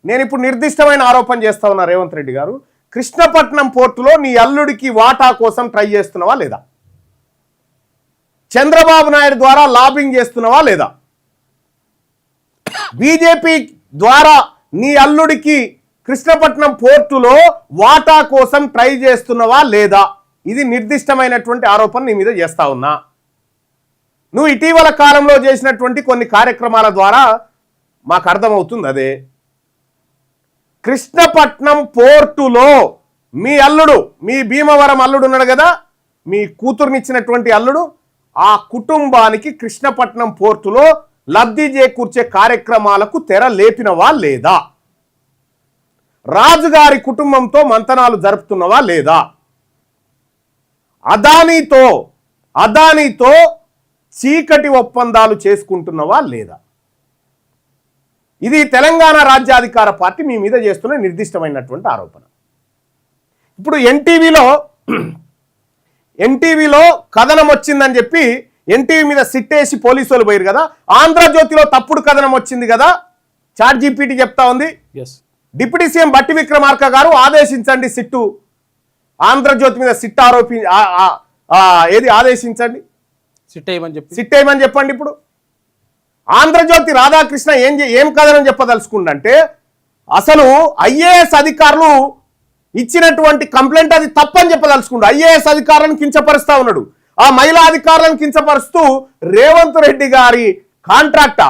నేను ఇప్పుడు నిర్దిష్టమైన ఆరోపణ చేస్తా ఉన్నా రేవంత్ రెడ్డి గారు, కృష్ణపట్నం పోర్టులో నీ అల్లుడికి వాటా కోసం ట్రై చేస్తున్నావా లేదా? చంద్రబాబు నాయుడు ద్వారా లాబింగ్ చేస్తున్నావా లేదా? బీజేపీ ద్వారా నీ అల్లుడికి కృష్ణపట్నం పోర్టులో వాటా కోసం ట్రై చేస్తున్నావా లేదా? ఇది నిర్దిష్టమైనటువంటి ఆరోపణ నీ మీద చేస్తా ఉన్నా. నువ్వు ఇటీవల కాలంలో చేసినటువంటి కొన్ని కార్యక్రమాల ద్వారా మాకు అర్థమవుతుంది అదే. కృష్ణపట్నం పోర్టులో మీ అల్లుడు, మీ భీమవరం అల్లుడు ఉన్నాడు కదా, మీ కూతురునిచ్చినటువంటి అల్లుడు, ఆ కుటుంబానికి కృష్ణపట్నం పోర్టులో లబ్ధి చేకూర్చే కార్యక్రమాలకు తెర లేపినవా లేదా? రాజుగారి కుటుంబంతో మంతనాలు జరుపుతున్నవా లేదా? అదానీతో చీకటి ఒప్పందాలు చేసుకుంటున్నవా లేదా? ఇది తెలంగాణ రాజ్యాధికార పార్టీ మీ మీద చేస్తున్న నిర్దిష్టమైనటువంటి ఆరోపణ. ఇప్పుడు ఎన్టీవీలో కథనం వచ్చిందని చెప్పి ఎన్టీవీ మీద సిట్టేసి పోలీసులు పోయారు కదా, ఆంధ్రజ్యోతిలో తప్పుడు కథనం వచ్చింది కదా, చాట్ జీపీటీ చెప్తా ఉంది. డిప్యూటీ సీఎం బట్టి విక్రమార్క గారు ఆదేశించండి, సిట్టు ఆంధ్రజ్యోతి మీద సిట్ ఆదేశించండి, సిట్టేయమని చెప్పండి. ఇప్పుడు ఆంధ్రజ్యోతి రాధాకృష్ణ ఏం కథనం చెప్పదలుచుకుంటే, అసలు ఐఏఎస్ అధికారులు ఇచ్చినటువంటి కంప్లైంట్ అది తప్పని చెప్పదలుచుకుంటూ ఐఏఎస్ అధికారులను కించపరుస్తా ఉన్నాడు. ఆ మహిళా అధికారులను కించపరుస్తూ రేవంత్ రెడ్డి గారి కాంట్రాక్టా,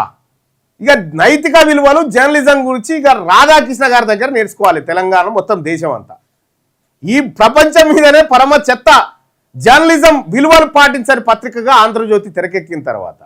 ఇక నైతిక విలువలు జర్నలిజం గురించి ఇక రాధాకృష్ణ గారి దగ్గర నేర్చుకోవాలి తెలంగాణ మొత్తం దేశం అంతా. ఈ ప్రపంచం మీదనే పరమ చెత్త జర్నలిజం విలువలు పాటించని పత్రికగా ఆంధ్రజ్యోతి తెరకెక్కిన తర్వాత